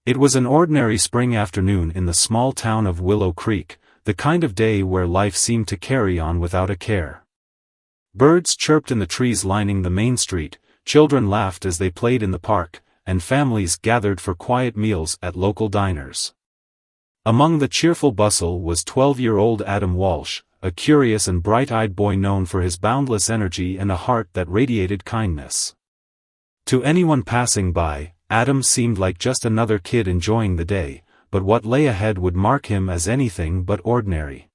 It was an ordinary spring afternoon in the small town of Willow Creek, the kind of day where life seemed to carry on without a care. Birds chirped in the trees lining the main street, children laughed as they played in the park, and families gathered for quiet meals at local diners. Among the cheerful bustle was 12-year-old Adam Walsh, a curious and bright-eyed boy known for his boundless energy and a heart that radiated kindness. To anyone passing by, Adam seemed like just another kid enjoying the day, but what lay ahead would mark him as anything but ordinary.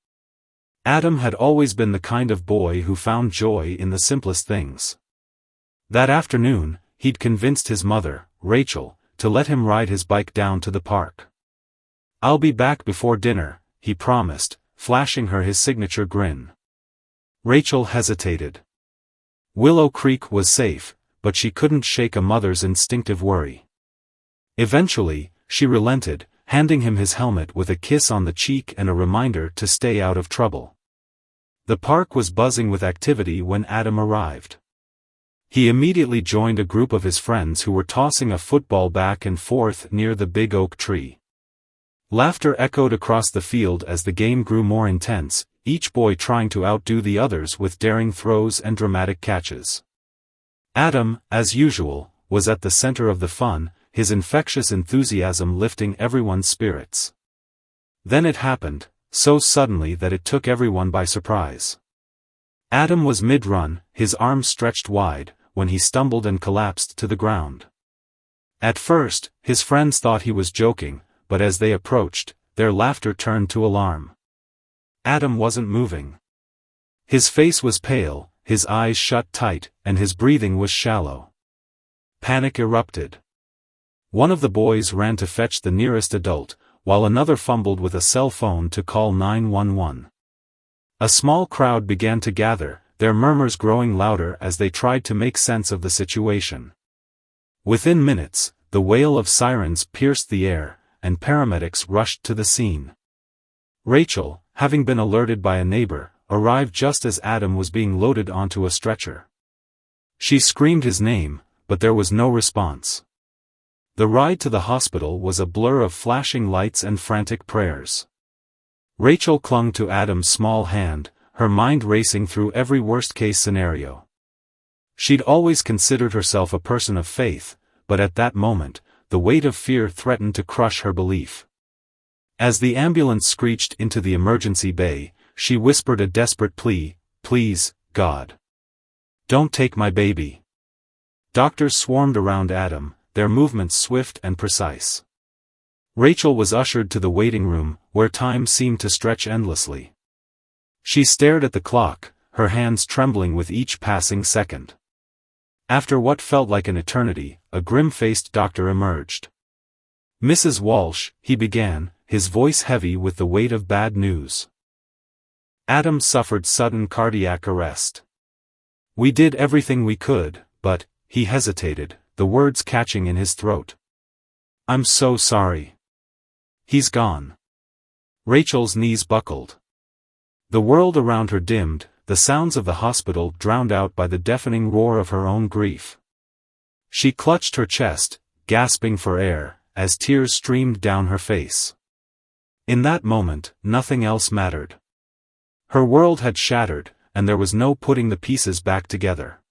Adam had always been the kind of boy who found joy in the simplest things. That afternoon, he'd convinced his mother, Rachel, to let him ride his bike down to the park. "I'll be back before dinner," he promised, flashing her his signature grin. Rachel hesitated. Willow Creek was safe, but she couldn't shake a mother's instinctive worry. Eventually, she relented, handing him his helmet with a kiss on the cheek and a reminder to stay out of trouble. The park was buzzing with activity when Adam arrived. He immediately joined a group of his friends who were tossing a football back and forth near the big oak tree. Laughter echoed across the field as the game grew more intense, each boy trying to outdo the others with daring throws and dramatic catches. Adam, as usual, was at the center of the fun, his infectious enthusiasm lifting everyone's spirits. Then it happened, so suddenly that it took everyone by surprise. Adam was mid-run, his arms stretched wide, when he stumbled and collapsed to the ground. At first, his friends thought he was joking, but as they approached, their laughter turned to alarm. Adam wasn't moving. His face was pale, his eyes shut tight, and his breathing was shallow. Panic erupted. One of the boys ran to fetch the nearest adult, while another fumbled with a cell phone to call 911. A small crowd began to gather, their murmurs growing louder as they tried to make sense of the situation. Within minutes, the wail of sirens pierced the air, and paramedics rushed to the scene. Rachel, having been alerted by a neighbor, arrived just as Adam was being loaded onto a stretcher. She screamed his name, but there was no response. The ride to the hospital was a blur of flashing lights and frantic prayers. Rachel clung to Adam's small hand, her mind racing through every worst-case scenario. She'd always considered herself a person of faith, but at that moment, the weight of fear threatened to crush her belief. As the ambulance screeched into the emergency bay, she whispered a desperate plea, "Please, God. Don't take my baby." Doctors swarmed around Adam, their movements swift and precise. Rachel was ushered to the waiting room, where time seemed to stretch endlessly. She stared at the clock, her hands trembling with each passing second. After what felt like an eternity, a grim-faced doctor emerged. "Mrs. Walsh," he began, his voice heavy with the weight of bad news. Adam suffered sudden cardiac arrest. "We did everything we could, but," he hesitated, the words catching in his throat. "I'm so sorry. He's gone." Rachel's knees buckled. The world around her dimmed, the sounds of the hospital drowned out by the deafening roar of her own grief. She clutched her chest, gasping for air, as tears streamed down her face. In that moment, nothing else mattered. Her world had shattered, and there was no putting the pieces back together.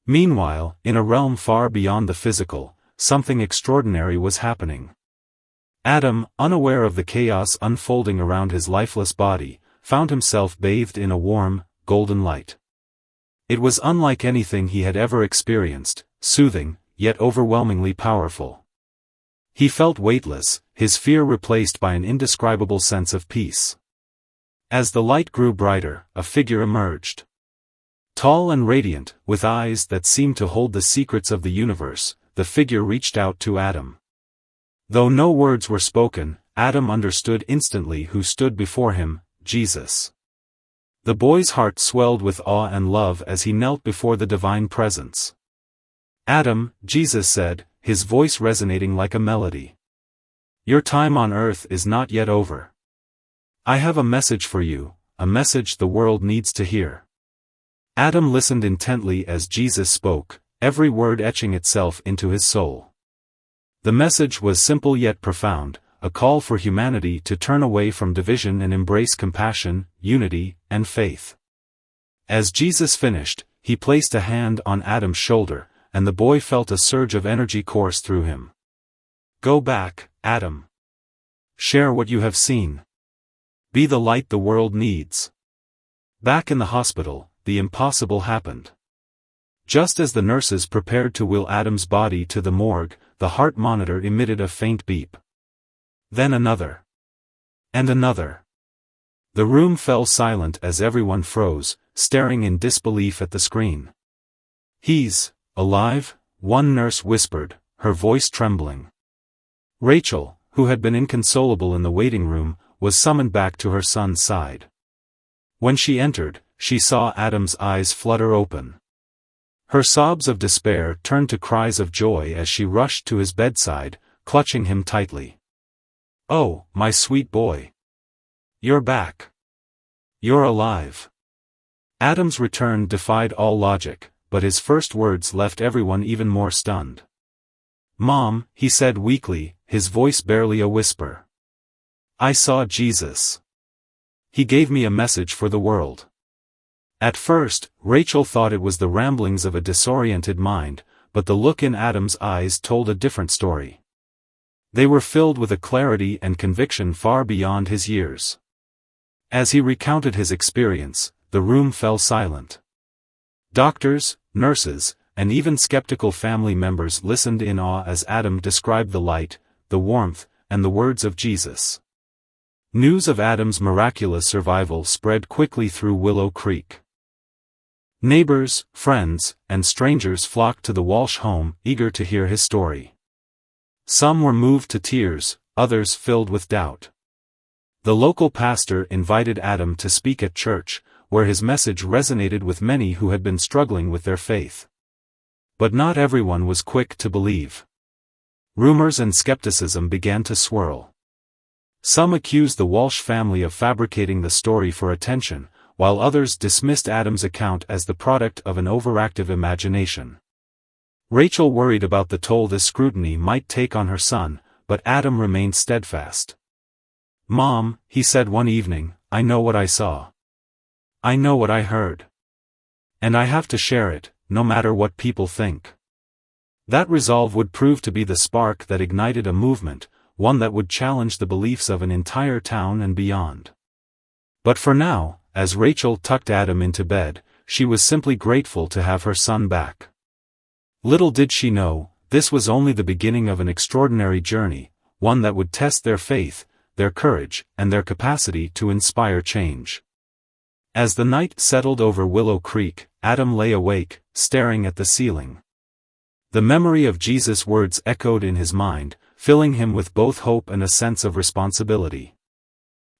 Meanwhile, in a realm far beyond the physical, something extraordinary was happening. Adam, unaware of the chaos unfolding around his lifeless body, found himself bathed in a warm, golden light. It was unlike anything he had ever experienced, soothing, yet overwhelmingly powerful. He felt weightless, his fear replaced by an indescribable sense of peace. As the light grew brighter, a figure emerged. Tall and radiant, with eyes that seemed to hold the secrets of the universe, the figure reached out to Adam. Though no words were spoken, Adam understood instantly who stood before him: Jesus. The boy's heart swelled with awe and love as he knelt before the divine presence. "Adam," Jesus said, his voice resonating like a melody. "Your time on earth is not yet over. I have a message for you, a message the world needs to hear." Adam listened intently as Jesus spoke, every word etching itself into his soul. The message was simple yet profound, a call for humanity to turn away from division and embrace compassion, unity, and faith. As Jesus finished, he placed a hand on Adam's shoulder, and the boy felt a surge of energy course through him. Go back, Adam. Share what you have seen. Be the light the world needs. Back in the hospital, the impossible happened. Just as the nurses prepared to wheel Adam's body to the morgue, the heart monitor emitted a faint beep. Then another. And another. The room fell silent as everyone froze, staring in disbelief at the screen. He's alive, one nurse whispered, her voice trembling. Rachel, who had been inconsolable in the waiting room, was summoned back to her son's side. When she entered, she saw Adam's eyes flutter open. Her sobs of despair turned to cries of joy as she rushed to his bedside, clutching him tightly. "Oh, my sweet boy. You're back. You're alive." Adam's return defied all logic, but his first words left everyone even more stunned. "Mom," he said weakly, his voice barely a whisper. "I saw Jesus. He gave me a message for the world." At first, Rachel thought it was the ramblings of a disoriented mind, but the look in Adam's eyes told a different story. They were filled with a clarity and conviction far beyond his years. As he recounted his experience, the room fell silent. Doctors, nurses, and even skeptical family members listened in awe as Adam described the light, the warmth, and the words of Jesus. News of Adam's miraculous survival spread quickly through Willow Creek. Neighbors, friends, and strangers flocked to the Walsh home, eager to hear his story. Some were moved to tears, others filled with doubt. The local pastor invited Adam to speak at church, where his message resonated with many who had been struggling with their faith. But not everyone was quick to believe. Rumors and skepticism began to swirl. Some accused the Walsh family of fabricating the story for attention, while others dismissed Adam's account as the product of an overactive imagination. Rachel worried about the toll this scrutiny might take on her son, but Adam remained steadfast. "Mom," he said one evening, "I know what I saw. I know what I heard. And I have to share it, no matter what people think." That resolve would prove to be the spark that ignited a movement, one that would challenge the beliefs of an entire town and beyond. But for now, as Rachel tucked Adam into bed, she was simply grateful to have her son back. Little did she know, this was only the beginning of an extraordinary journey, one that would test their faith, their courage, and their capacity to inspire change. As the night settled over Willow Creek, Adam lay awake, staring at the ceiling. The memory of Jesus' words echoed in his mind, filling him with both hope and a sense of responsibility.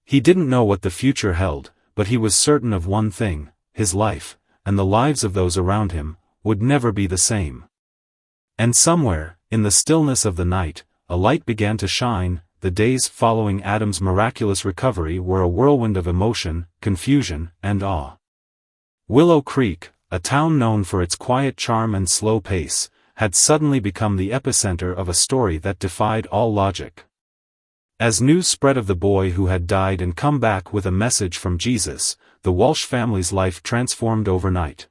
He didn't know what the future held, but he was certain of one thing: his life, and the lives of those around him, would never be the same. And somewhere, in the stillness of the night, a light began to shine. The days following Adam's miraculous recovery were a whirlwind of emotion, confusion, and awe. Willow Creek, a town known for its quiet charm and slow pace, had suddenly become the epicenter of a story that defied all logic. As news spread of the boy who had died and come back with a message from Jesus, the Walsh family's life transformed overnight.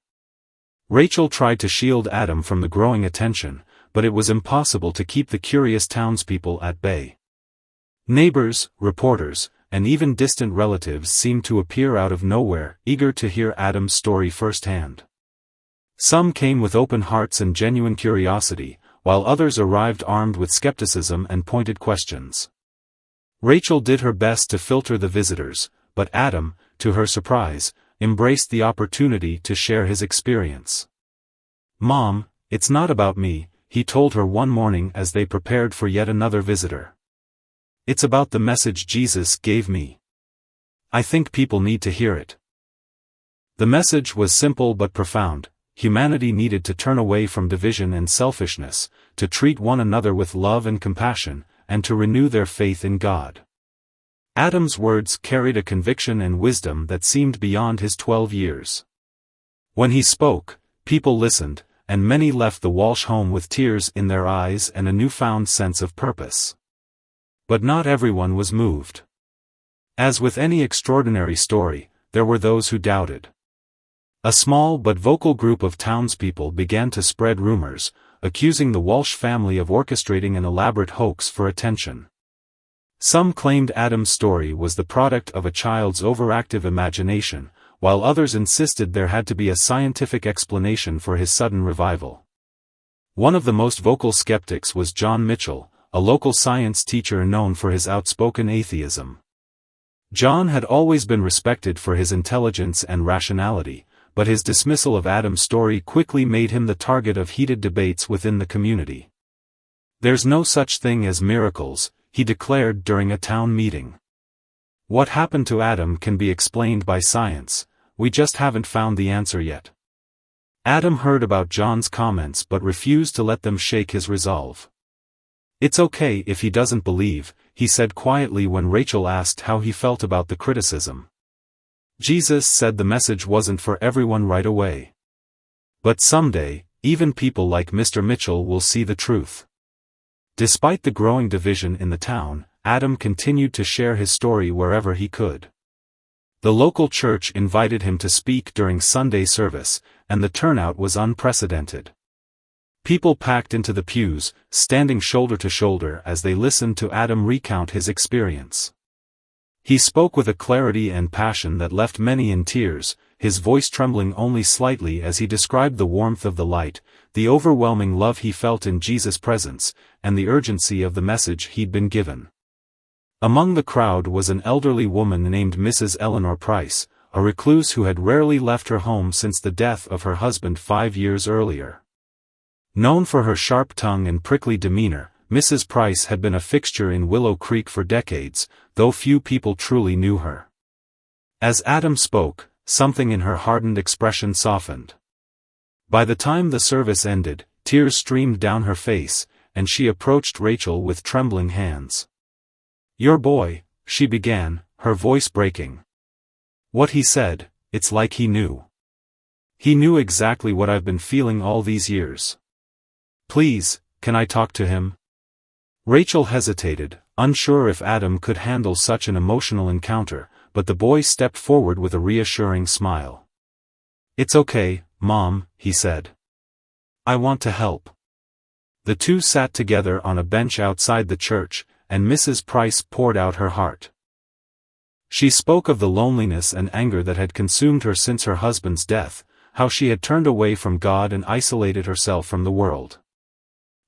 Rachel tried to shield Adam from the growing attention, but it was impossible to keep the curious townspeople at bay. Neighbors, reporters, and even distant relatives seemed to appear out of nowhere, eager to hear Adam's story firsthand. Some came with open hearts and genuine curiosity, while others arrived armed with skepticism and pointed questions. Rachel did her best to filter the visitors, but Adam, to her surprise, embraced the opportunity to share his experience. "Mom, it's not about me," he told her one morning as they prepared for yet another visitor. "It's about the message Jesus gave me. I think people need to hear it." The message was simple but profound. Humanity needed to turn away from division and selfishness, to treat one another with love and compassion, and to renew their faith in God. Adam's words carried a conviction and wisdom that seemed beyond his 12 years. When he spoke, people listened, and many left the Walsh home with tears in their eyes and a newfound sense of purpose. But not everyone was moved. As with any extraordinary story, there were those who doubted. A small but vocal group of townspeople began to spread rumors, accusing the Walsh family of orchestrating an elaborate hoax for attention. Some claimed Adam's story was the product of a child's overactive imagination, while others insisted there had to be a scientific explanation for his sudden revival. One of the most vocal skeptics was John Mitchell, a local science teacher known for his outspoken atheism. John had always been respected for his intelligence and rationality, but his dismissal of Adam's story quickly made him the target of heated debates within the community. "There's no such thing as miracles," he declared during a town meeting. "What happened to Adam can be explained by science, we just haven't found the answer yet." Adam heard about John's comments but refused to let them shake his resolve. "It's okay if he doesn't believe," he said quietly when Rachel asked how he felt about the criticism. "Jesus said the message wasn't for everyone right away. But someday, even people like Mr. Mitchell will see the truth." Despite the growing division in the town, Adam continued to share his story wherever he could. The local church invited him to speak during Sunday service, and the turnout was unprecedented. People packed into the pews, standing shoulder to shoulder as they listened to Adam recount his experience. He spoke with a clarity and passion that left many in tears, his voice trembling only slightly as he described the warmth of the light, the overwhelming love he felt in Jesus' presence, and the urgency of the message he'd been given. Among the crowd was an elderly woman named Mrs. Eleanor Price, a recluse who had rarely left her home since the death of her husband 5 years earlier. Known for her sharp tongue and prickly demeanor, Mrs. Price had been a fixture in Willow Creek for decades, though few people truly knew her. As Adam spoke, something in her hardened expression softened. By the time the service ended, tears streamed down her face, and she approached Rachel with trembling hands. "Your boy," she began, her voice breaking. "What he said, it's like he knew. He knew exactly what I've been feeling all these years. Please, can I talk to him?" Rachel hesitated, unsure if Adam could handle such an emotional encounter, but the boy stepped forward with a reassuring smile. "It's okay, Mom," he said. "I want to help." The two sat together on a bench outside the church, and Mrs. Price poured out her heart. She spoke of the loneliness and anger that had consumed her since her husband's death, how she had turned away from God and isolated herself from the world.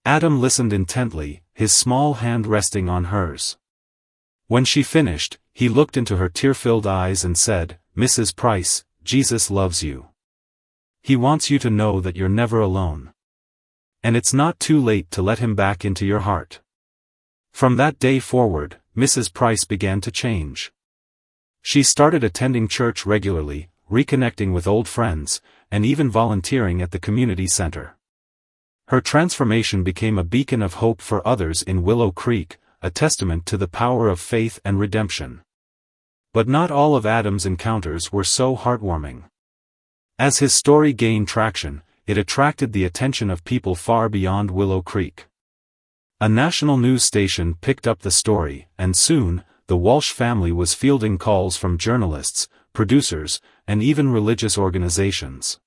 Adam listened intently, his small hand resting on hers. When she finished, he looked into her tear-filled eyes and said, "Mrs. Price, Jesus loves you. He wants you to know that you're never alone. And it's not too late to let him back into your heart." From that day forward, Mrs. Price began to change. She started attending church regularly, reconnecting with old friends, and even volunteering at the community center. Her transformation became a beacon of hope for others in Willow Creek, a testament to the power of faith and redemption. But not all of Adam's encounters were so heartwarming. As his story gained traction, it attracted the attention of people far beyond Willow Creek. A national news station picked up the story, and soon, the Walsh family was fielding calls from journalists, producers, and even religious organizations.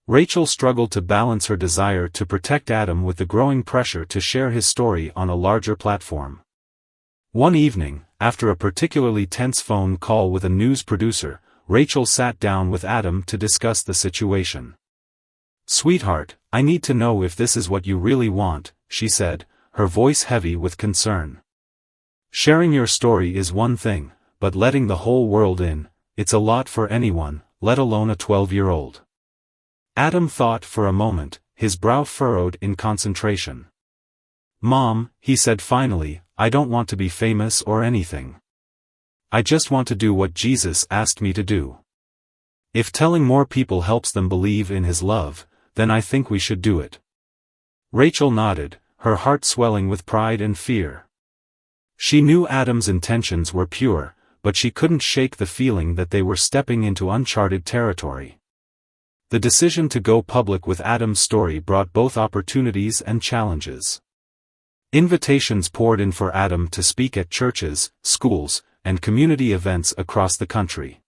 Rachel struggled to balance her desire to protect Adam with the growing pressure to share his story on a larger platform. One evening, after a particularly tense phone call with a news producer, Rachel sat down with Adam to discuss the situation. "Sweetheart, I need to know if this is what you really want," she said, her voice heavy with concern. "Sharing your story is one thing, but letting the whole world in, it's a lot for anyone, let alone a 12-year-old. Adam thought for a moment, his brow furrowed in concentration. "Mom," he said finally, "I don't want to be famous or anything. I just want to do what Jesus asked me to do. If telling more people helps them believe in his love, then I think we should do it." Rachel nodded, her heart swelling with pride and fear. She knew Adam's intentions were pure, but she couldn't shake the feeling that they were stepping into uncharted territory. The decision to go public with Adam's story brought both opportunities and challenges. Invitations poured in for Adam to speak at churches, schools, and community events across the country.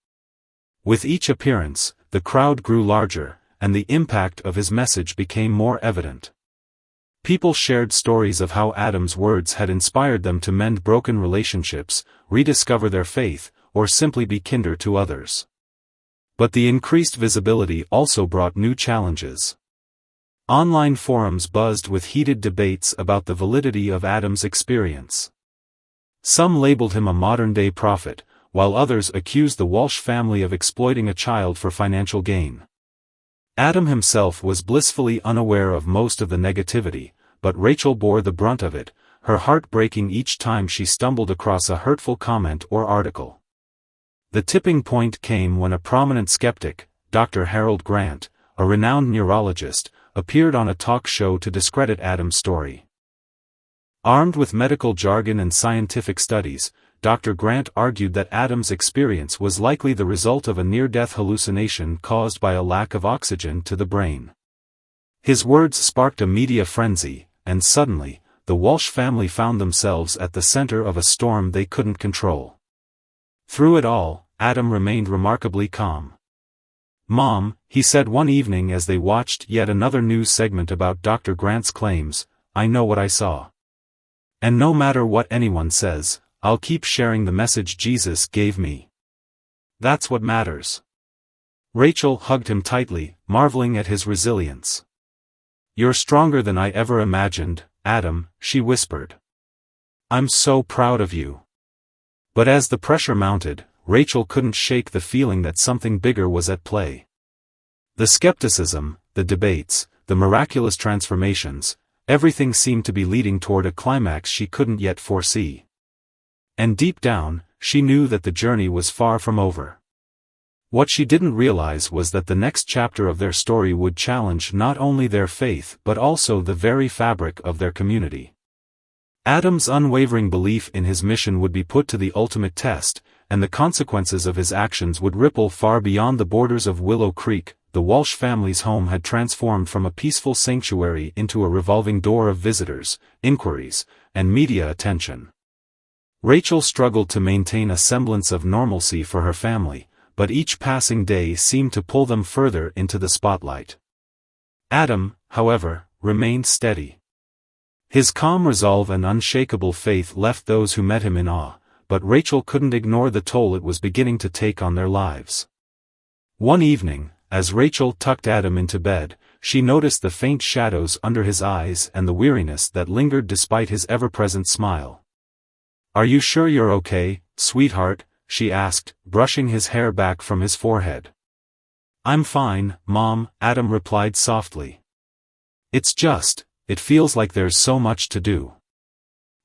With each appearance, the crowd grew larger, and the impact of his message became more evident. People shared stories of how Adam's words had inspired them to mend broken relationships, rediscover their faith, or simply be kinder to others. But the increased visibility also brought new challenges. Online forums buzzed with heated debates about the validity of Adam's experience. Some labeled him a modern-day prophet, while others accused the Walsh family of exploiting a child for financial gain. Adam himself was blissfully unaware of most of the negativity, but Rachel bore the brunt of it, her heart breaking each time she stumbled across a hurtful comment or article. The tipping point came when a prominent skeptic, Dr. Harold Grant, a renowned neurologist, appeared on a talk show to discredit Adam's story. Armed with medical jargon and scientific studies, Dr. Grant argued that Adam's experience was likely the result of a near-death hallucination caused by a lack of oxygen to the brain. His words sparked a media frenzy, and suddenly, the Walsh family found themselves at the center of a storm they couldn't control. Through it all, Adam remained remarkably calm. "Mom," he said one evening as they watched yet another news segment about Dr. Grant's claims, "I know what I saw. And no matter what anyone says, I'll keep sharing the message Jesus gave me. That's what matters." Rachel hugged him tightly, marveling at his resilience. "You're stronger than I ever imagined, Adam," she whispered. "I'm so proud of you." But as the pressure mounted, Rachel couldn't shake the feeling that something bigger was at play. The skepticism, the debates, the miraculous transformations, everything seemed to be leading toward a climax she couldn't yet foresee. And deep down, she knew that the journey was far from over. What she didn't realize was that the next chapter of their story would challenge not only their faith but also the very fabric of their community. Adam's unwavering belief in his mission would be put to the ultimate test, and the consequences of his actions would ripple far beyond the borders of Willow Creek. The Walsh family's home had transformed from a peaceful sanctuary into a revolving door of visitors, inquiries, and media attention. Rachel struggled to maintain a semblance of normalcy for her family, but each passing day seemed to pull them further into the spotlight. Adam, however, remained steady. His calm resolve and unshakable faith left those who met him in awe, but Rachel couldn't ignore the toll it was beginning to take on their lives. One evening, as Rachel tucked Adam into bed, she noticed the faint shadows under his eyes and the weariness that lingered despite his ever-present smile. "Are you sure you're okay, sweetheart?" she asked, brushing his hair back from his forehead. "I'm fine, Mom," Adam replied softly. It feels like there's so much to do.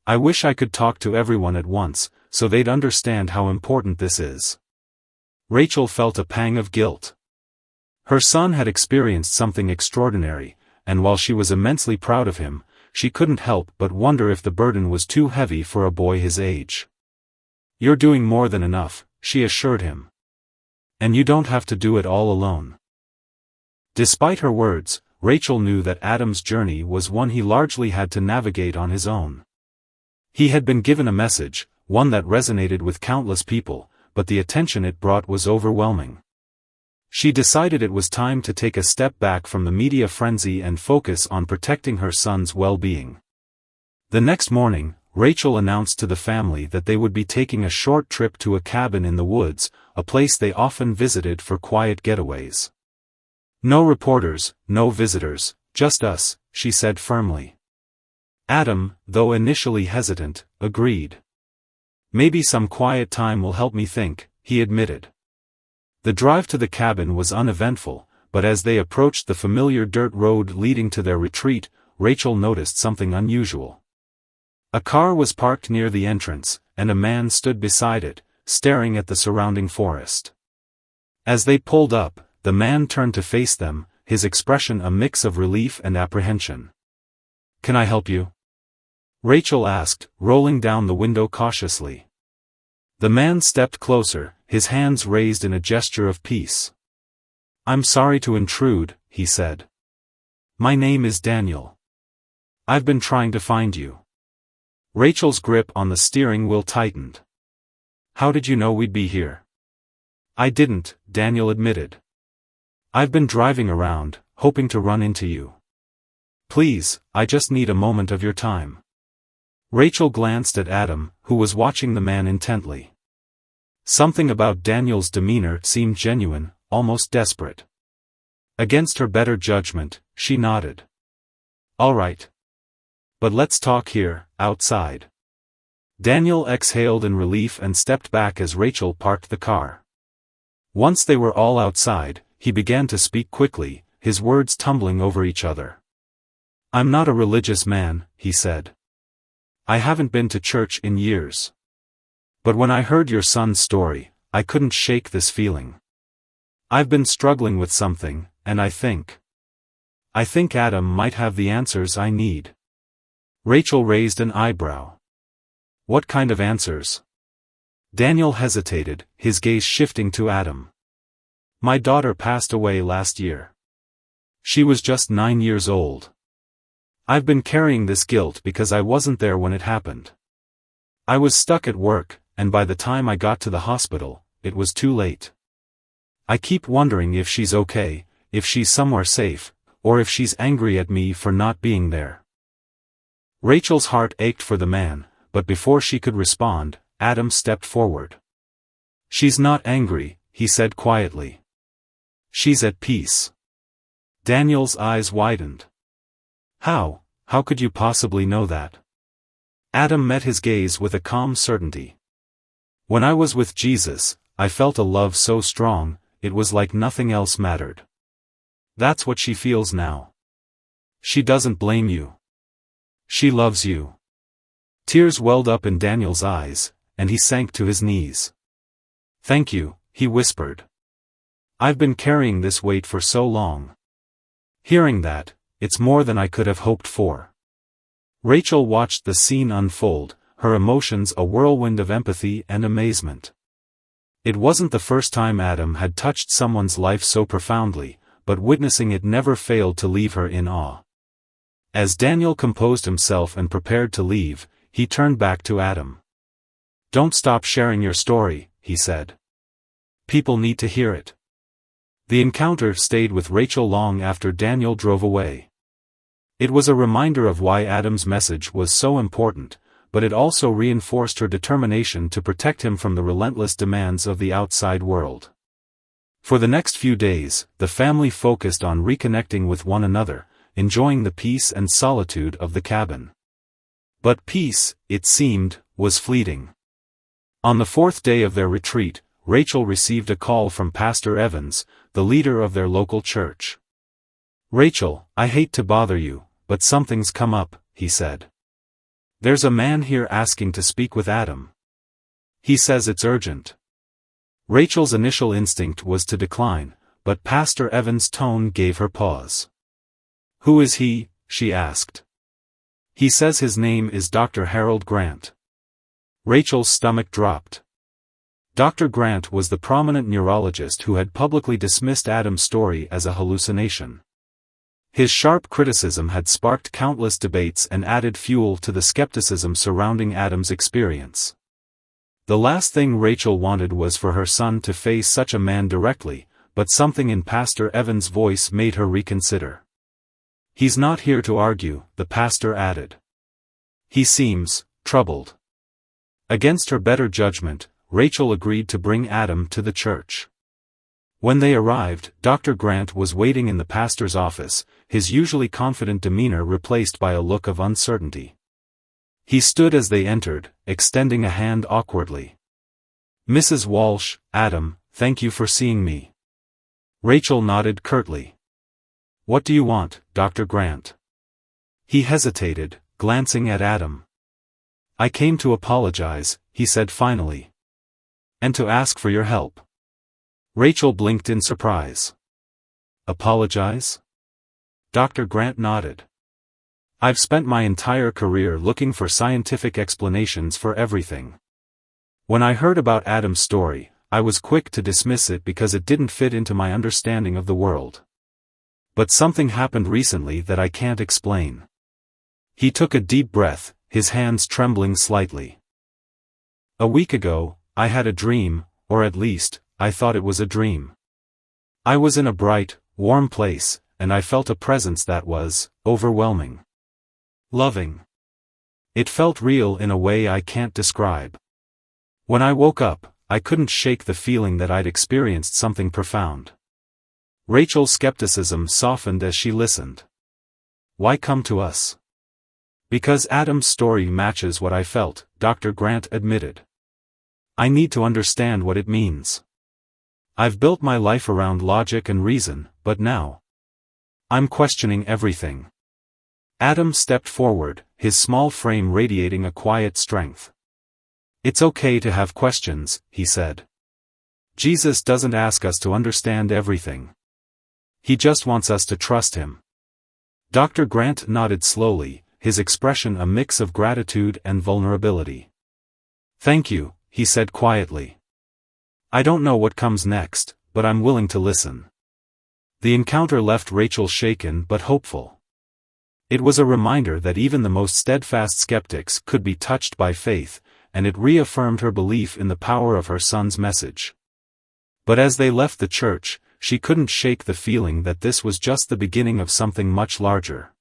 I wish I could talk to everyone at once, so they'd understand how important this is." Rachel felt a pang of guilt. Her son had experienced something extraordinary, and while she was immensely proud of him, she couldn't help but wonder if the burden was too heavy for a boy his age. "You're doing more than enough," she assured him. "And you don't have to do it all alone." Despite her words, Rachel knew that Adam's journey was one he largely had to navigate on his own. He had been given a message, one that resonated with countless people, but the attention it brought was overwhelming. She decided it was time to take a step back from the media frenzy and focus on protecting her son's well-being. The next morning, Rachel announced to the family that they would be taking a short trip to a cabin in the woods, a place they often visited for quiet getaways. "No reporters, no visitors, just us," she said firmly. Adam, though initially hesitant, agreed. "Maybe some quiet time will help me think," he admitted. The drive to the cabin was uneventful, but as they approached the familiar dirt road leading to their retreat, Rachel noticed something unusual. A car was parked near the entrance, and a man stood beside it, staring at the surrounding forest. As they pulled up, the man turned to face them, his expression a mix of relief and apprehension. "Can I help you?" Rachel asked, rolling down the window cautiously. The man stepped closer, his hands raised in a gesture of peace. "I'm sorry to intrude," he said. "My name is Daniel. I've been trying to find you." Rachel's grip on the steering wheel tightened. "How did you know we'd be here?" "I didn't," Daniel admitted. "I've been driving around, hoping to run into you. Please, I just need a moment of your time." Rachel glanced at Adam, who was watching the man intently. Something about Daniel's demeanor seemed genuine, almost desperate. Against her better judgment, she nodded. "All right. But let's talk here, outside." Daniel exhaled in relief and stepped back as Rachel parked the car. Once they were all outside, he began to speak quickly, his words tumbling over each other. "I'm not a religious man," he said. "I haven't been to church in years. But when I heard your son's story, I couldn't shake this feeling. I've been struggling with something, and I think Adam might have the answers I need." Rachel raised an eyebrow. "What kind of answers?" Daniel hesitated, his gaze shifting to Adam. "My daughter passed away last year. She was just 9 years old. I've been carrying this guilt because I wasn't there when it happened. I was stuck at work, and by the time I got to the hospital, it was too late. I keep wondering if she's okay, if she's somewhere safe, or if she's angry at me for not being there." Rachel's heart ached for the man, but before she could respond, Adam stepped forward. "She's not angry," he said quietly. "She's at peace." Daniel's eyes widened. How could you possibly know that?" Adam met his gaze with a calm certainty. "When I was with Jesus, I felt a love so strong, it was like nothing else mattered. That's what she feels now. She doesn't blame you. She loves you." Tears welled up in Daniel's eyes, and he sank to his knees. "Thank you," he whispered. "I've been carrying this weight for so long. Hearing that, it's more than I could have hoped for." Rachel watched the scene unfold, her emotions a whirlwind of empathy and amazement. It wasn't the first time Adam had touched someone's life so profoundly, but witnessing it never failed to leave her in awe. As Daniel composed himself and prepared to leave, he turned back to Adam. "Don't stop sharing your story," he said. "People need to hear it." The encounter stayed with Rachel long after Daniel drove away. It was a reminder of why Adam's message was so important, but it also reinforced her determination to protect him from the relentless demands of the outside world. For the next few days, the family focused on reconnecting with one another, enjoying the peace and solitude of the cabin. But peace, it seemed, was fleeting. On the 4th day of their retreat, Rachel received a call from Pastor Evans, the leader of their local church. "Rachel, I hate to bother you, but something's come up," he said. "There's a man here asking to speak with Adam. He says it's urgent." Rachel's initial instinct was to decline, but Pastor Evans' tone gave her pause. "Who is he?" she asked. "He says his name is Dr. Harold Grant." Rachel's stomach dropped. Dr. Grant was the prominent neurologist who had publicly dismissed Adam's story as a hallucination. His sharp criticism had sparked countless debates and added fuel to the skepticism surrounding Adam's experience. The last thing Rachel wanted was for her son to face such a man directly, but something in Pastor Evans' voice made her reconsider. "He's not here to argue," the pastor added. "He seems troubled." Against her better judgment, Rachel agreed to bring Adam to the church. When they arrived, Dr. Grant was waiting in the pastor's office, his usually confident demeanor replaced by a look of uncertainty. He stood as they entered, extending a hand awkwardly. "Mrs. Walsh, Adam, thank you for seeing me." Rachel nodded curtly. "What do you want, Dr. Grant?" He hesitated, glancing at Adam. "I came to apologize," he said finally. "And to ask for your help." Rachel blinked in surprise. "Apologize?" Dr. Grant nodded. "I've spent my entire career looking for scientific explanations for everything. When I heard about Adam's story, I was quick to dismiss it because it didn't fit into my understanding of the world. But something happened recently that I can't explain. He took a deep breath, his hands trembling slightly. A week ago, I had a dream, or at least, I thought it was a dream. I was in a bright, warm place, and I felt a presence that was overwhelming. Loving. It felt real in a way I can't describe. When I woke up, I couldn't shake the feeling that I'd experienced something profound. Rachel's skepticism softened as she listened. Why come to us? Because Adam's story matches what I felt, Dr. Grant admitted. I need to understand what it means. I've built my life around logic and reason, but now I'm questioning everything. Adam stepped forward, his small frame radiating a quiet strength. It's okay to have questions, he said. Jesus doesn't ask us to understand everything. He just wants us to trust him. Dr. Grant nodded slowly, his expression a mix of gratitude and vulnerability. Thank you, he said quietly. I don't know what comes next, but I'm willing to listen. The encounter left Rachel shaken but hopeful. It was a reminder that even the most steadfast skeptics could be touched by faith, and it reaffirmed her belief in the power of her son's message. But as they left the church, she couldn't shake the feeling that this was just the beginning of something much larger.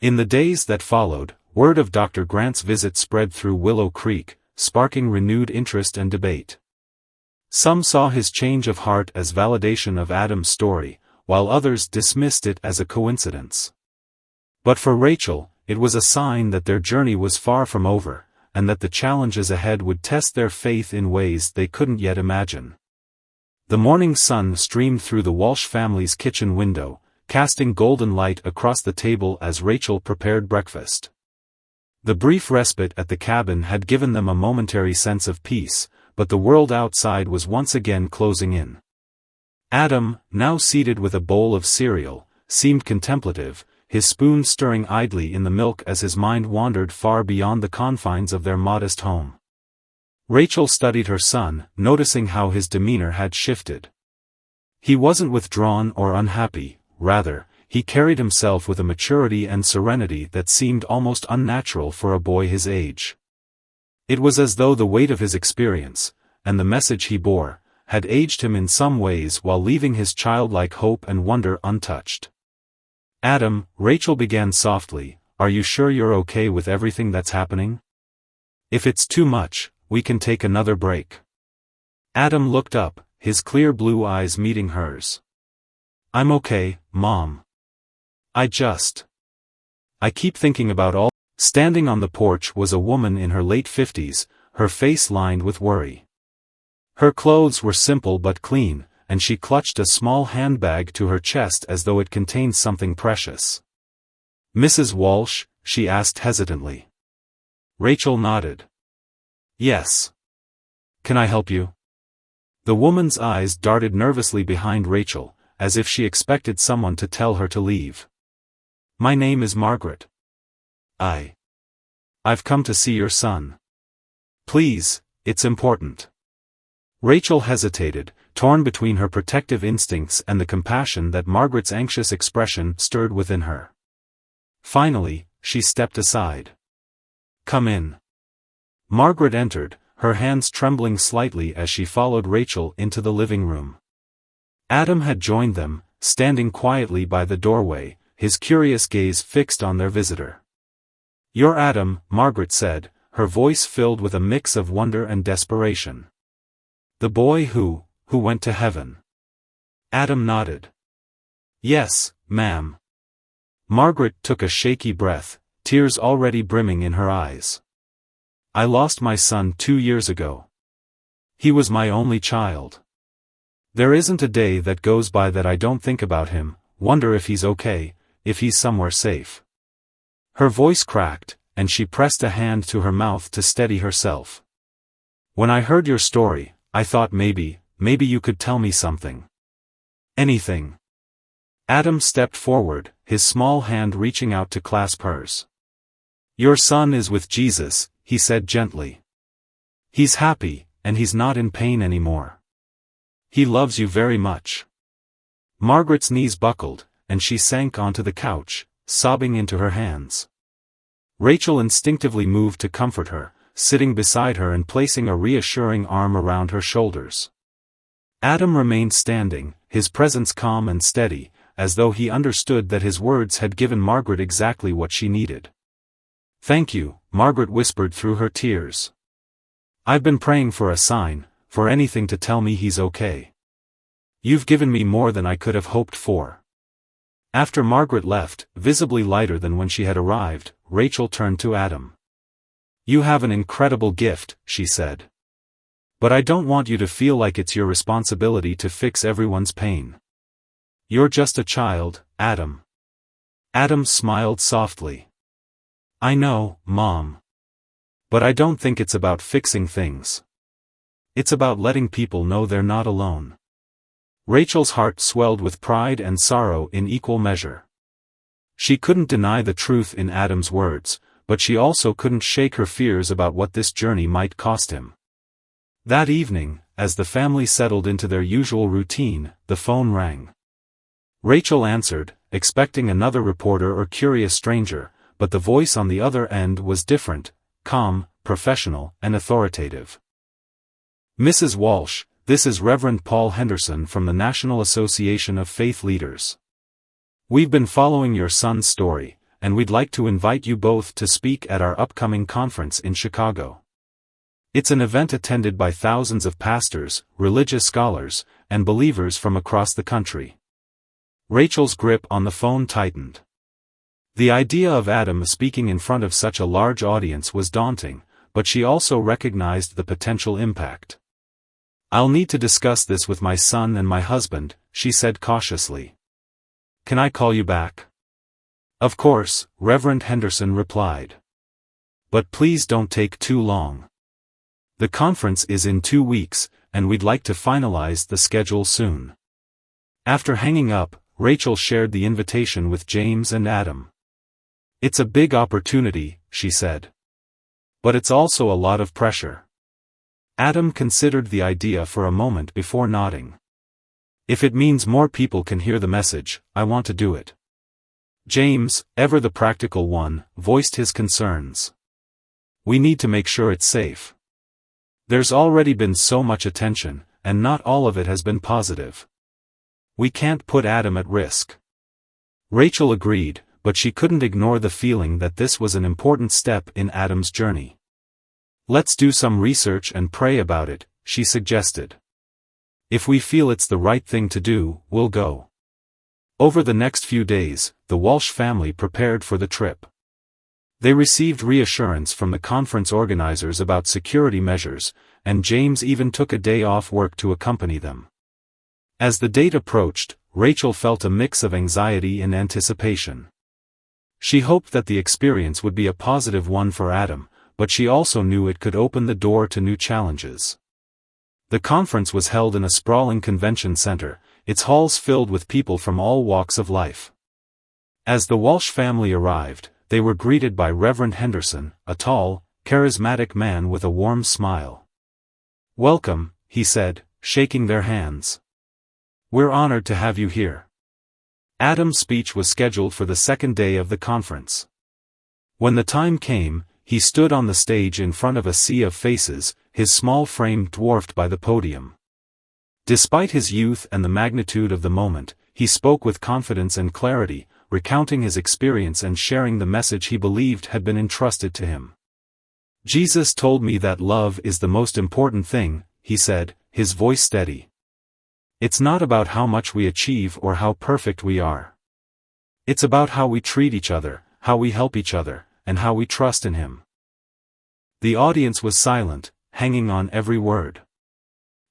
In the days that followed, word of Dr. Grant's visit spread through Willow Creek, sparking renewed interest and debate. Some saw his change of heart as validation of Adam's story, while others dismissed it as a coincidence. But for Rachel, it was a sign that their journey was far from over, and that the challenges ahead would test their faith in ways they couldn't yet imagine. The morning sun streamed through the Walsh family's kitchen window, casting golden light across the table as Rachel prepared breakfast. The brief respite at the cabin had given them a momentary sense of peace, but the world outside was once again closing in. Adam, now seated with a bowl of cereal, seemed contemplative, his spoon stirring idly in the milk as his mind wandered far beyond the confines of their modest home. Rachel studied her son, noticing how his demeanor had shifted. He wasn't withdrawn or unhappy, rather, he carried himself with a maturity and serenity that seemed almost unnatural for a boy his age. It was as though the weight of his experience, and the message he bore, had aged him in some ways while leaving his childlike hope and wonder untouched. Adam, Rachel began softly, are you sure you're okay with everything that's happening? If it's too much, we can take another break. Adam looked up, his clear blue eyes meeting hers. I'm okay, Mom. I keep thinking about all. Standing on the porch was a woman in her late 50s, her face lined with worry. Her clothes were simple but clean, and she clutched a small handbag to her chest as though it contained something precious. Mrs. Walsh? She asked hesitantly. Rachel nodded. Yes. Can I help you? The woman's eyes darted nervously behind Rachel, as if she expected someone to tell her to leave. My name is Margaret. I've come to see your son. Please, it's important. Rachel hesitated, torn between her protective instincts and the compassion that Margaret's anxious expression stirred within her. Finally, she stepped aside. Come in. Margaret entered, her hands trembling slightly as she followed Rachel into the living room. Adam had joined them, standing quietly by the doorway, his curious gaze fixed on their visitor. You're Adam, Margaret said, her voice filled with a mix of wonder and desperation. The boy who went to heaven. Adam nodded. Yes, ma'am. Margaret took a shaky breath, tears already brimming in her eyes. I lost my son 2 years ago. He was my only child. There isn't a day that goes by that I don't think about him, wonder if he's okay, if he's somewhere safe. Her voice cracked, and she pressed a hand to her mouth to steady herself. When I heard your story, I thought maybe you could tell me something. Anything. Adam stepped forward, his small hand reaching out to clasp hers. Your son is with Jesus, he said gently. He's happy, and he's not in pain anymore. He loves you very much. Margaret's knees buckled, and she sank onto the couch, sobbing into her hands. Rachel instinctively moved to comfort her, sitting beside her and placing a reassuring arm around her shoulders. Adam remained standing, his presence calm and steady, as though he understood that his words had given Margaret exactly what she needed. "Thank you," Margaret whispered through her tears. "I've been praying for a sign, for anything to tell me he's okay. You've given me more than I could have hoped for." After Margaret left, visibly lighter than when she had arrived, Rachel turned to Adam. "You have an incredible gift," she said. "But I don't want you to feel like it's your responsibility to fix everyone's pain. You're just a child, Adam." Adam smiled softly. "I know, Mom. But I don't think it's about fixing things. It's about letting people know they're not alone." Rachel's heart swelled with pride and sorrow in equal measure. She couldn't deny the truth in Adam's words, but she also couldn't shake her fears about what this journey might cost him. That evening, as the family settled into their usual routine, the phone rang. Rachel answered, expecting another reporter or curious stranger, but the voice on the other end was different, calm, professional, and authoritative. "Mrs. Walsh, this is Reverend Paul Henderson from the National Association of Faith Leaders. We've been following your son's story, and we'd like to invite you both to speak at our upcoming conference in Chicago. It's an event attended by thousands of pastors, religious scholars, and believers from across the country." Rachel's grip on the phone tightened. The idea of Adam speaking in front of such a large audience was daunting, but she also recognized the potential impact. "I'll need to discuss this with my son and my husband," she said cautiously. "Can I call you back?" "Of course," Reverend Henderson replied. "But please don't take too long. The conference is in 2 weeks, and we'd like to finalize the schedule soon." After hanging up, Rachel shared the invitation with James and Adam. "It's a big opportunity," she said. "But it's also a lot of pressure." Adam considered the idea for a moment before nodding. "If it means more people can hear the message, I want to do it." James, ever the practical one, voiced his concerns. "We need to make sure it's safe. There's already been so much attention, and not all of it has been positive. We can't put Adam at risk." Rachel agreed, but she couldn't ignore the feeling that this was an important step in Adam's journey. "Let's do some research and pray about it," she suggested. "If we feel it's the right thing to do, we'll go." Over the next few days, the Walsh family prepared for the trip. They received reassurance from the conference organizers about security measures, and James even took a day off work to accompany them. As the date approached, Rachel felt a mix of anxiety and anticipation. She hoped that the experience would be a positive one for Adam, but she also knew it could open the door to new challenges. The conference was held in a sprawling convention center, its halls filled with people from all walks of life. As the Walsh family arrived, they were greeted by Reverend Henderson, a tall, charismatic man with a warm smile. "Welcome," he said, shaking their hands. "We're honored to have you here." Adam's speech was scheduled for the second day of the conference. When the time came, he stood on the stage in front of a sea of faces, his small frame dwarfed by the podium. Despite his youth and the magnitude of the moment, he spoke with confidence and clarity, recounting his experience and sharing the message he believed had been entrusted to him. "Jesus told me that love is the most important thing," he said, his voice steady. "It's not about how much we achieve or how perfect we are. It's about how we treat each other, how we help each other, and how we trust in Him." The audience was silent, hanging on every word.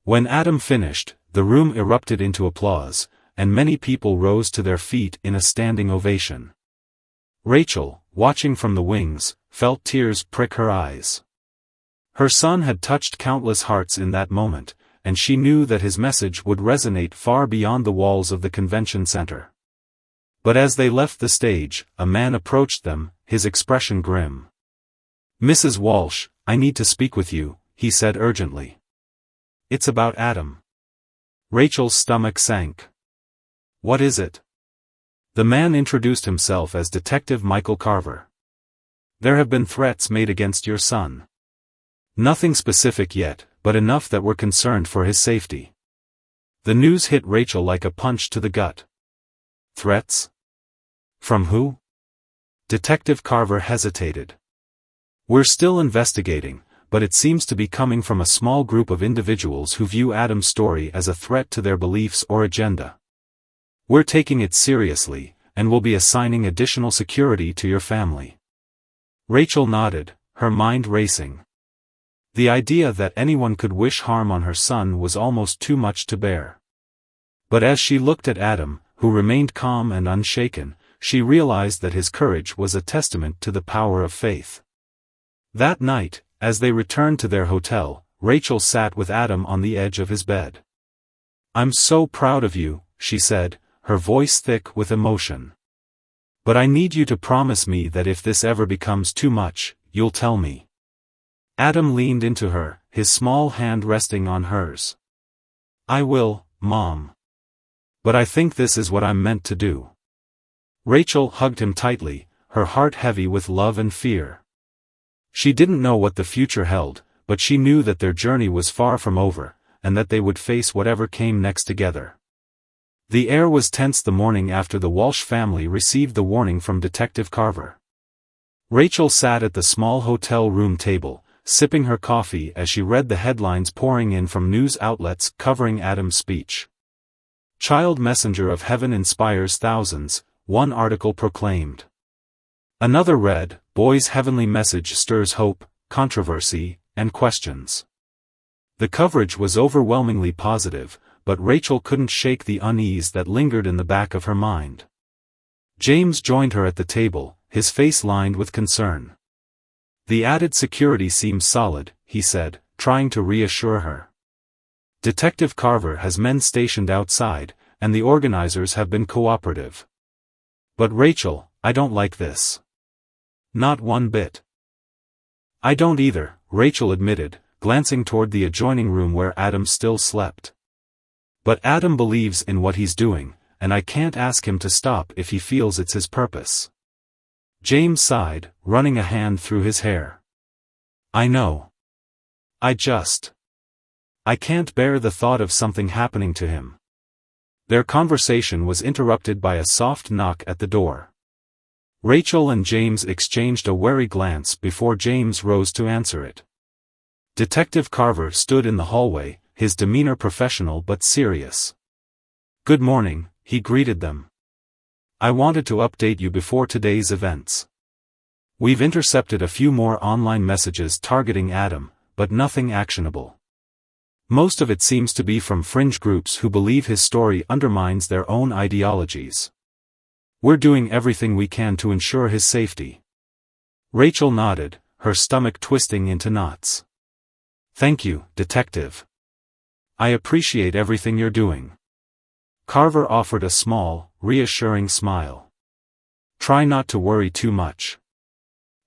When Adam finished, the room erupted into applause, and many people rose to their feet in a standing ovation. Rachel, watching from the wings, felt tears prick her eyes. Her son had touched countless hearts in that moment, and she knew that his message would resonate far beyond the walls of the convention center. But as they left the stage, a man approached them, his expression grim. "Mrs. Walsh, I need to speak with you," he said urgently. "It's about Adam." Rachel's stomach sank. What is it? The man introduced himself as Detective Michael Carver. There have been threats made against your son. Nothing specific yet, but enough that we're concerned for his safety. The news hit Rachel like a punch to the gut. Threats? From who? Detective Carver hesitated. We're still investigating, but it seems to be coming from a small group of individuals who view Adam's story as a threat to their beliefs or agenda. We're taking it seriously, and will be assigning additional security to your family. Rachel nodded, her mind racing. The idea that anyone could wish harm on her son was almost too much to bear. But as she looked at Adam, who remained calm and unshaken, she realized that his courage was a testament to the power of faith. That night, as they returned to their hotel, Rachel sat with Adam on the edge of his bed. "I'm so proud of you," she said, her voice thick with emotion. "But I need you to promise me that if this ever becomes too much, you'll tell me." Adam leaned into her, his small hand resting on hers. "I will, Mom. But I think this is what I'm meant to do." Rachel hugged him tightly, her heart heavy with love and fear. She didn't know what the future held, but she knew that their journey was far from over, and that they would face whatever came next together. The air was tense the morning after the Walsh family received the warning from Detective Carver. Rachel sat at the small hotel room table, sipping her coffee as she read the headlines pouring in from news outlets covering Adam's speech. "Child messenger of heaven inspires thousands," one article proclaimed. Another read, "Boy's heavenly message stirs hope, controversy, and questions." The coverage was overwhelmingly positive, but Rachel couldn't shake the unease that lingered in the back of her mind. James joined her at the table, his face lined with concern. "The added security seems solid," he said, trying to reassure her. "Detective Carver has men stationed outside, and the organizers have been cooperative." "But Rachel, I don't like this." "Not one bit." "I don't either," Rachel admitted, glancing toward the adjoining room where Adam still slept. "But Adam believes in what he's doing, and I can't ask him to stop if he feels it's his purpose." James sighed, running a hand through his hair. "I know. I can't bear the thought of something happening to him." Their conversation was interrupted by a soft knock at the door. Rachel and James exchanged a wary glance before James rose to answer it. Detective Carver stood in the hallway, his demeanor professional but serious. "Good morning," he greeted them. "I wanted to update you before today's events. We've intercepted a few more online messages targeting Adam, but nothing actionable. Most of it seems to be from fringe groups who believe his story undermines their own ideologies. We're doing everything we can to ensure his safety." Rachel nodded, her stomach twisting into knots. "Thank you, Detective. I appreciate everything you're doing." Carver offered a small, reassuring smile. "Try not to worry too much.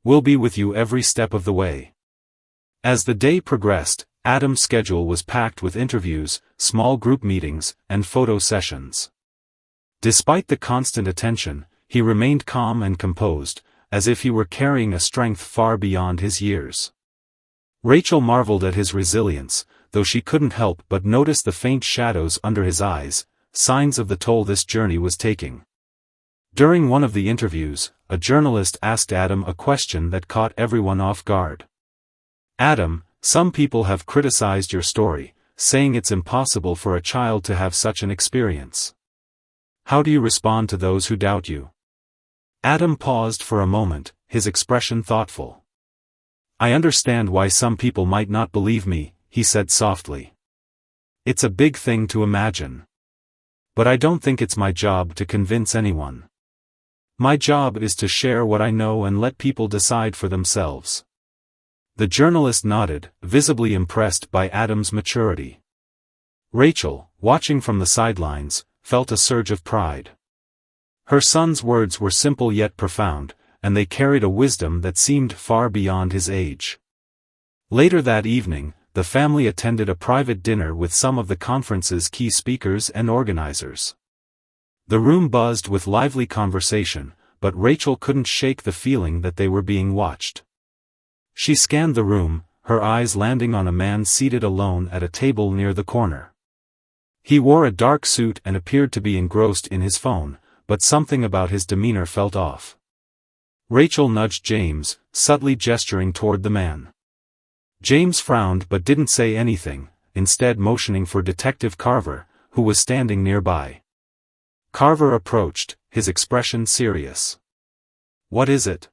We'll be with you every step of the way." As the day progressed, Adam's schedule was packed with interviews, small group meetings, and photo sessions. Despite the constant attention, he remained calm and composed, as if he were carrying a strength far beyond his years. Rachel marveled at his resilience, though she couldn't help but notice the faint shadows under his eyes, signs of the toll this journey was taking. During one of the interviews, a journalist asked Adam a question that caught everyone off guard. "Adam, some people have criticized your story, saying it's impossible for a child to have such an experience. How do you respond to those who doubt you?" Adam paused for a moment, his expression thoughtful. "I understand why some people might not believe me," he said softly. "It's a big thing to imagine. But I don't think it's my job to convince anyone. My job is to share what I know and let people decide for themselves." The journalist nodded, visibly impressed by Adam's maturity. Rachel, watching from the sidelines, felt a surge of pride. Her son's words were simple yet profound, and they carried a wisdom that seemed far beyond his age. Later that evening, the the family attended a private dinner with some of the conference's key speakers and organizers. The room buzzed with lively conversation, but Rachel couldn't shake the feeling that they were being watched. She scanned the room, her eyes landing on a man seated alone at a table near the corner. He wore a dark suit and appeared to be engrossed in his phone, but something about his demeanor felt off. Rachel nudged James, subtly gesturing toward the man. James frowned but didn't say anything, instead motioning for Detective Carver, who was standing nearby. Carver approached, his expression serious. "What is it?"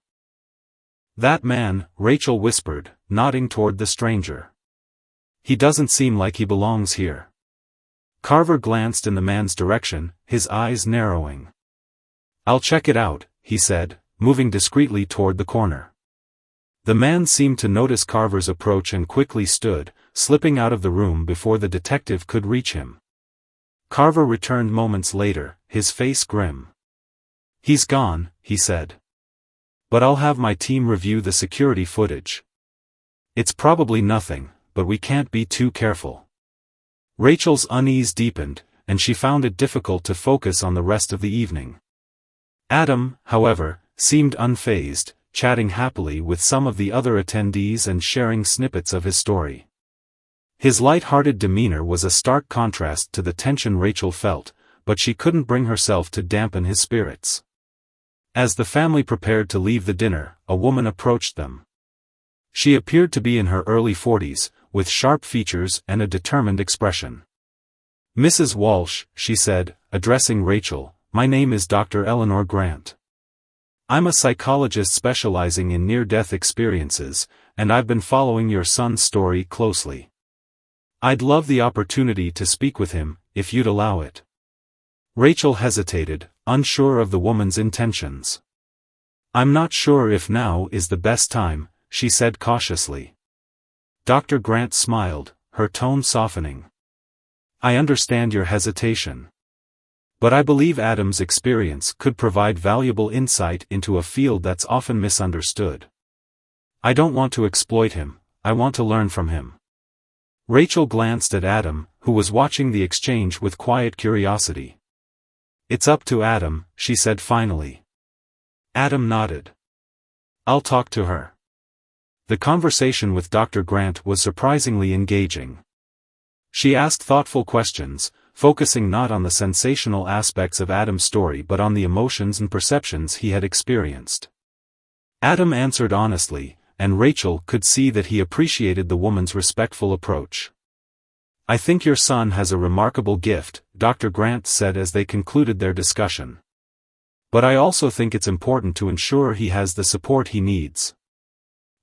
"That man," Rachel whispered, nodding toward the stranger. "He doesn't seem like he belongs here." Carver glanced in the man's direction, his eyes narrowing. "I'll check it out," he said, moving discreetly toward the corner. The man seemed to notice Carver's approach and quickly stood, slipping out of the room before the detective could reach him. Carver returned moments later, his face grim. "He's gone," he said. "But I'll have my team review the security footage. It's probably nothing, but we can't be too careful." Rachel's unease deepened, and she found it difficult to focus on the rest of the evening. Adam, however, seemed unfazed, chatting happily with some of the other attendees and sharing snippets of his story. His light-hearted demeanor was a stark contrast to the tension Rachel felt, but she couldn't bring herself to dampen his spirits. As the family prepared to leave the dinner, a woman approached them. She appeared to be in her early 40s, with sharp features and a determined expression. "Mrs. Walsh," she said, addressing Rachel, "my name is Dr. Eleanor Grant. I'm a psychologist specializing in near-death experiences, and I've been following your son's story closely. I'd love the opportunity to speak with him, if you'd allow it." Rachel hesitated, unsure of the woman's intentions. "I'm not sure if now is the best time," she said cautiously. Dr. Grant smiled, her tone softening. "I understand your hesitation. But I believe Adam's experience could provide valuable insight into a field that's often misunderstood. I don't want to exploit him, I want to learn from him." Rachel glanced at Adam, who was watching the exchange with quiet curiosity. "It's up to Adam," she said finally. Adam nodded. "I'll talk to her." The conversation with Dr. Grant was surprisingly engaging. She asked thoughtful questions, focusing not on the sensational aspects of Adam's story but on the emotions and perceptions he had experienced. Adam answered honestly, and Rachel could see that he appreciated the woman's respectful approach. "I think your son has a remarkable gift," Dr. Grant said as they concluded their discussion. "But I also think it's important to ensure he has the support he needs.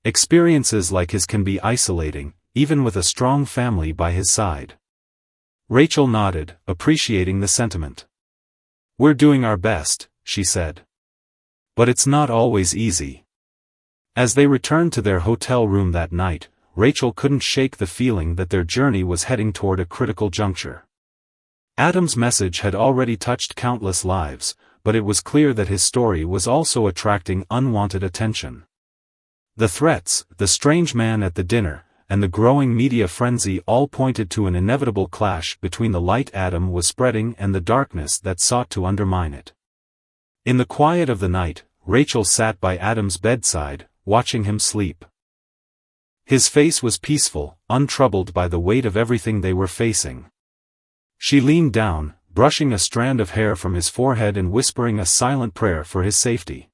Experiences like his can be isolating, even with a strong family by his side." Rachel nodded, appreciating the sentiment. "We're doing our best," she said. "But it's not always easy." As they returned to their hotel room that night, Rachel couldn't shake the feeling that their journey was heading toward a critical juncture. Adam's message had already touched countless lives, but it was clear that his story was also attracting unwanted attention. The threats, the strange man at the dinner, and the growing media frenzy all pointed to an inevitable clash between the light Adam was spreading and the darkness that sought to undermine it. In the quiet of the night, Rachel sat by Adam's bedside, watching him sleep. His face was peaceful, untroubled by the weight of everything they were facing. She leaned down, brushing a strand of hair from his forehead and whispering a silent prayer for his safety.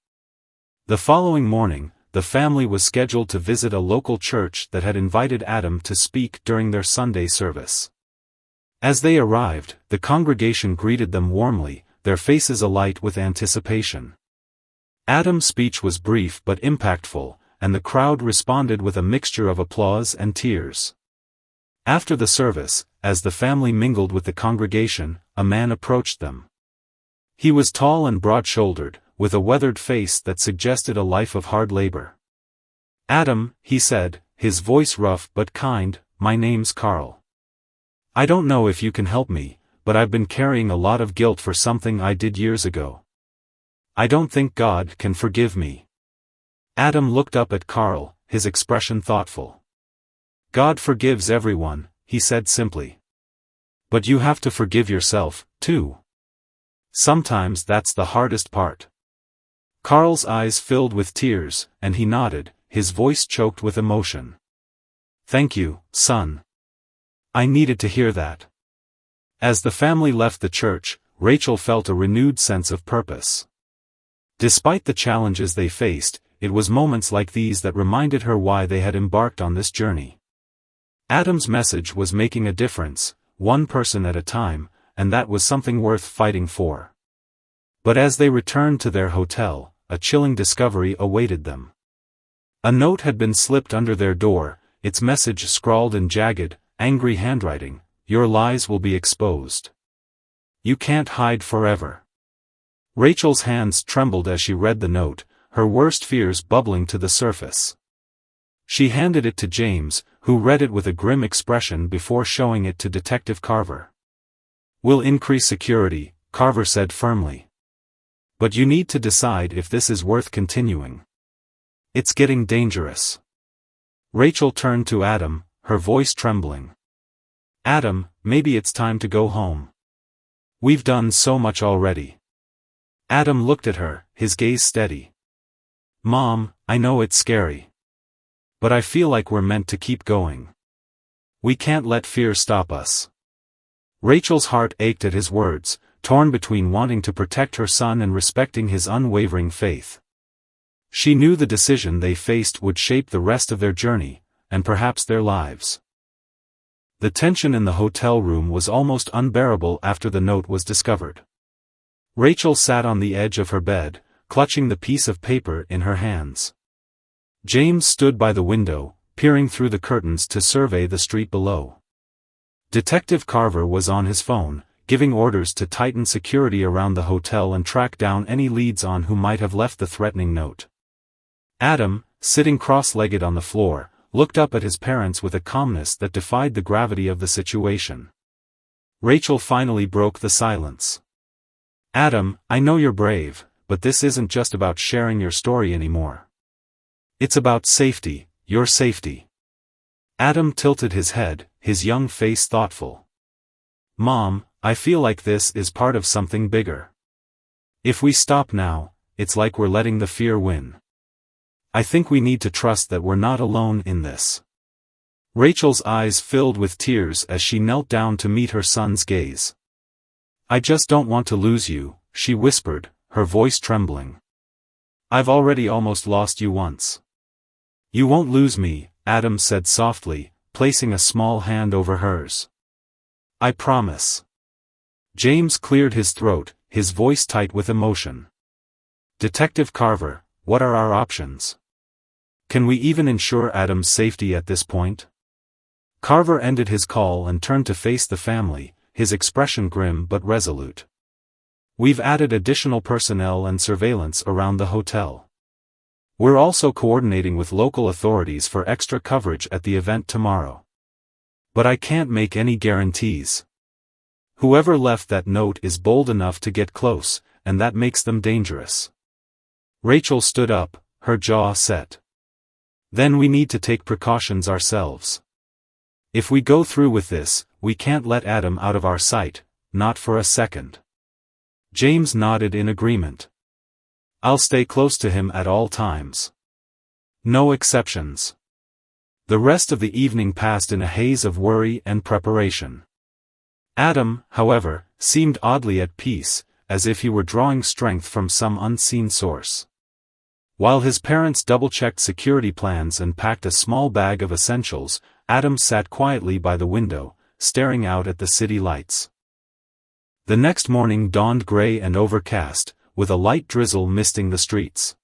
The following morning, the family was scheduled to visit a local church that had invited Adam to speak during their Sunday service. As they arrived, the congregation greeted them warmly, their faces alight with anticipation. Adam's speech was brief but impactful, and the crowd responded with a mixture of applause and tears. After the service, as the family mingled with the congregation, a man approached them. He was tall and broad-shouldered, with a weathered face that suggested a life of hard labor. "Adam," he said, his voice rough but kind, "my name's Carl. I don't know if you can help me, but I've been carrying a lot of guilt for something I did years ago. I don't think God can forgive me." Adam looked up at Carl, his expression thoughtful. God forgives everyone, he said simply. But you have to forgive yourself, too. Sometimes that's the hardest part. Carl's eyes filled with tears, and he nodded, his voice choked with emotion. Thank you, son. I needed to hear that. As the family left the church, Rachel felt a renewed sense of purpose. Despite the challenges they faced, it was moments like these that reminded her why they had embarked on this journey. Adam's message was making a difference, one person at a time, and that was something worth fighting for. But as they returned to their hotel, a chilling discovery awaited them. A note had been slipped under their door, its message scrawled in jagged, angry handwriting, "Your lies will be exposed. You can't hide forever." Rachel's hands trembled as she read the note, her worst fears bubbling to the surface. She handed it to James, who read it with a grim expression before showing it to Detective Carver. "We'll increase security," Carver said firmly. "But you need to decide if this is worth continuing. It's getting dangerous." Rachel turned to Adam, her voice trembling. "Adam, maybe it's time to go home. We've done so much already." Adam looked at her, his gaze steady. "Mom, I know it's scary. But I feel like we're meant to keep going. We can't let fear stop us." Rachel's heart ached at his words, torn between wanting to protect her son and respecting his unwavering faith. She knew the decision they faced would shape the rest of their journey, and perhaps their lives. The tension in the hotel room was almost unbearable after the note was discovered. Rachel sat on the edge of her bed, clutching the piece of paper in her hands. James stood by the window, peering through the curtains to survey the street below. Detective Carver was on his phone, giving orders to tighten security around the hotel and track down any leads on who might have left the threatening note. Adam, sitting cross-legged on the floor, looked up at his parents with a calmness that defied the gravity of the situation. Rachel finally broke the silence. "Adam, I know you're brave, but this isn't just about sharing your story anymore. It's about safety, your safety." Adam tilted his head, his young face thoughtful. "Mom, I feel like this is part of something bigger. If we stop now, it's like we're letting the fear win. I think we need to trust that we're not alone in this." Rachel's eyes filled with tears as she knelt down to meet her son's gaze. "I just don't want to lose you," she whispered, her voice trembling. "I've already almost lost you once." "You won't lose me," Adam said softly, placing a small hand over hers. "I promise." James cleared his throat, his voice tight with emotion. "Detective Carver, what are our options? Can we even ensure Adam's safety at this point?" Carver ended his call and turned to face the family, his expression grim but resolute. "We've added additional personnel and surveillance around the hotel. We're also coordinating with local authorities for extra coverage at the event tomorrow. But I can't make any guarantees. Whoever left that note is bold enough to get close, and that makes them dangerous." Rachel stood up, her jaw set. "Then we need to take precautions ourselves. If we go through with this, we can't let Adam out of our sight, not for a second." James nodded in agreement. "I'll stay close to him at all times. No exceptions." The rest of the evening passed in a haze of worry and preparation. Adam, however, seemed oddly at peace, as if he were drawing strength from some unseen source. While his parents double-checked security plans and packed a small bag of essentials, Adam sat quietly by the window, staring out at the city lights. The next morning dawned gray and overcast, with a light drizzle misting the streets.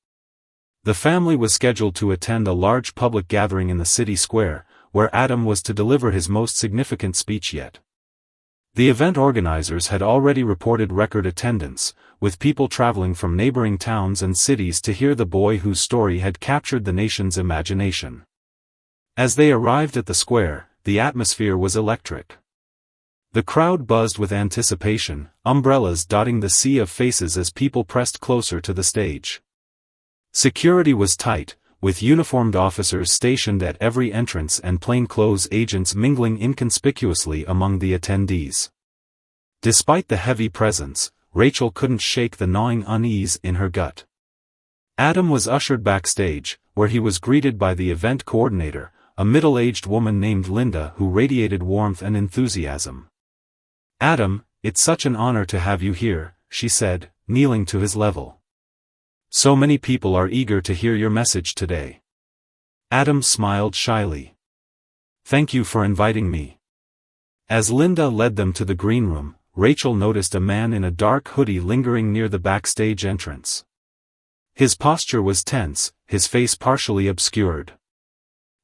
The family was scheduled to attend a large public gathering in the city square, where Adam was to deliver his most significant speech yet. The event organizers had already reported record attendance, with people traveling from neighboring towns and cities to hear the boy whose story had captured the nation's imagination. As they arrived at the square, the atmosphere was electric. The crowd buzzed with anticipation, umbrellas dotting the sea of faces as people pressed closer to the stage. Security was tight, with uniformed officers stationed at every entrance and plainclothes agents mingling inconspicuously among the attendees. Despite the heavy presence, Rachel couldn't shake the gnawing unease in her gut. Adam was ushered backstage, where he was greeted by the event coordinator, a middle-aged woman named Linda who radiated warmth and enthusiasm. "Adam, it's such an honor to have you here," she said, kneeling to his level. "So many people are eager to hear your message today." Adam smiled shyly. "Thank you for inviting me." As Linda led them to the green room, Rachel noticed a man in a dark hoodie lingering near the backstage entrance. His posture was tense, his face partially obscured.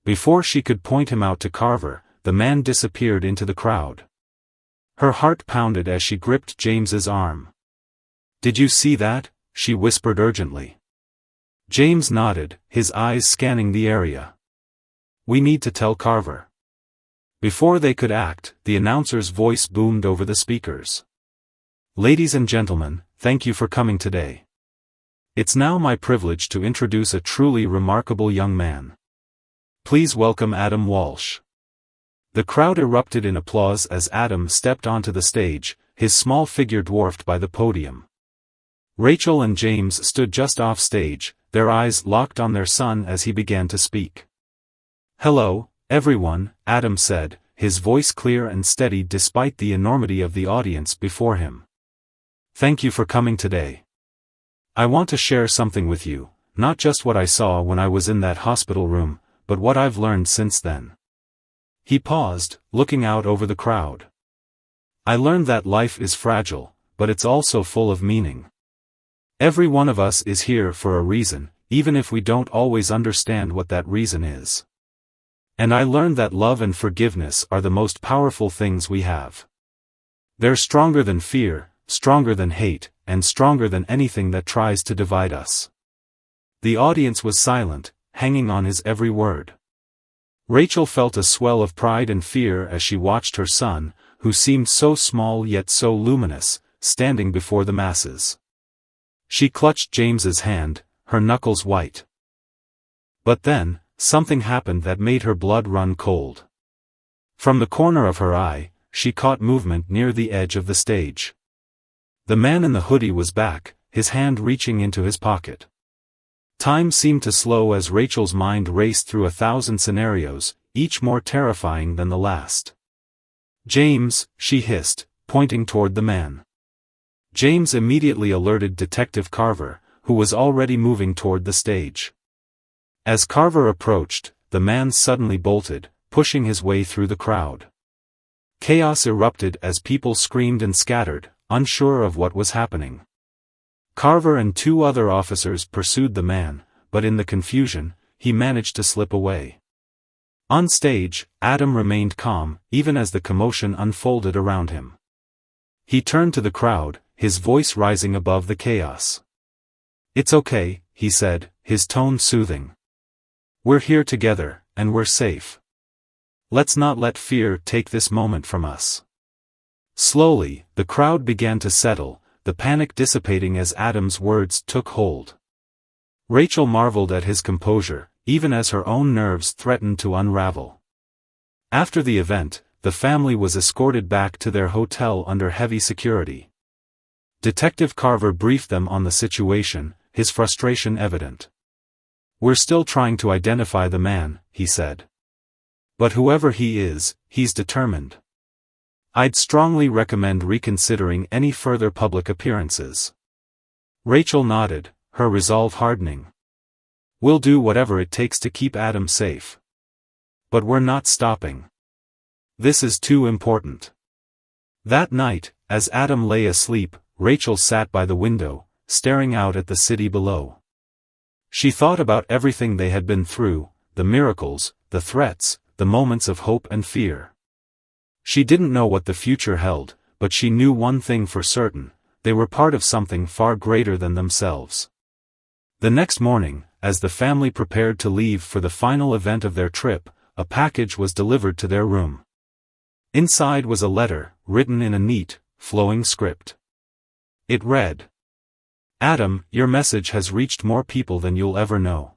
Before she could point him out to Carver, the man disappeared into the crowd. Her heart pounded as she gripped James's arm. "Did you see that?" she whispered urgently. James nodded, his eyes scanning the area. "We need to tell Carver." Before they could act, the announcer's voice boomed over the speakers. "Ladies and gentlemen, thank you for coming today. It's now my privilege to introduce a truly remarkable young man. Please welcome Adam Walsh." The crowd erupted in applause as Adam stepped onto the stage, his small figure dwarfed by the podium. Rachel and James stood just off stage, their eyes locked on their son as he began to speak. "Hello, everyone," Adam said, his voice clear and steady despite the enormity of the audience before him. "Thank you for coming today. I want to share something with you, not just what I saw when I was in that hospital room, but what I've learned since then." He paused, looking out over the crowd. "I learned that life is fragile, but it's also full of meaning. Every one of us is here for a reason, even if we don't always understand what that reason is. And I learned that love and forgiveness are the most powerful things we have. They're stronger than fear, stronger than hate, and stronger than anything that tries to divide us." The audience was silent, hanging on his every word. Rachel felt a swell of pride and fear as she watched her son, who seemed so small yet so luminous, standing before the masses. She clutched James's hand, her knuckles white. But then, something happened that made her blood run cold. From the corner of her eye, she caught movement near the edge of the stage. The man in the hoodie was back, his hand reaching into his pocket. Time seemed to slow as Rachel's mind raced through 1,000 scenarios, each more terrifying than the last. "James," she hissed, pointing toward the man. James immediately alerted Detective Carver, who was already moving toward the stage. As Carver approached, the man suddenly bolted, pushing his way through the crowd. Chaos erupted as people screamed and scattered, unsure of what was happening. Carver and 2 other officers pursued the man, but in the confusion, he managed to slip away. On stage, Adam remained calm, even as the commotion unfolded around him. He turned to the crowd, his voice rising above the chaos. "It's okay," he said, his tone soothing. "We're here together, and we're safe. Let's not let fear take this moment from us." Slowly, the crowd began to settle, the panic dissipating as Adam's words took hold. Rachel marveled at his composure, even as her own nerves threatened to unravel. After the event, the family was escorted back to their hotel under heavy security. Detective Carver briefed them on the situation, his frustration evident. "We're still trying to identify the man," he said. "But whoever he is, he's determined. I'd strongly recommend reconsidering any further public appearances." Rachel nodded, her resolve hardening. "We'll do whatever it takes to keep Adam safe. But we're not stopping. This is too important." That night, as Adam lay asleep, Rachel sat by the window, staring out at the city below. She thought about everything they had been through, the miracles, the threats, the moments of hope and fear. She didn't know what the future held, but she knew one thing for certain: they were part of something far greater than themselves. The next morning, as the family prepared to leave for the final event of their trip, a package was delivered to their room. Inside was a letter, written in a neat, flowing script. It read, "Adam, your message has reached more people than you'll ever know.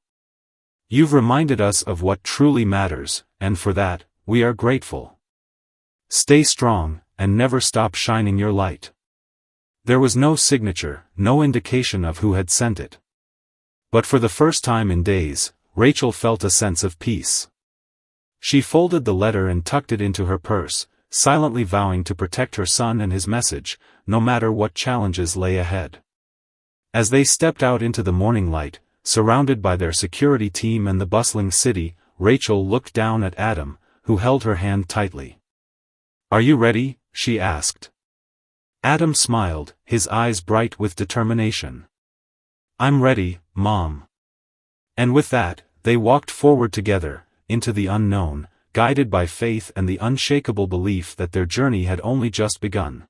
You've reminded us of what truly matters, and for that, we are grateful. Stay strong, and never stop shining your light. There was no signature, no indication of who had sent it. But for the first time in days, Rachel felt a sense of peace. She folded the letter and tucked it into her purse, silently vowing to protect her son and his message, no matter what challenges lay ahead. As they stepped out into the morning light, surrounded by their security team and the bustling city, Rachel looked down at Adam, who held her hand tightly. "Are you ready?" she asked. Adam smiled, his eyes bright with determination. "I'm ready, Mom." And with that, they walked forward together, into the unknown, guided by faith and the unshakable belief that their journey had only just begun.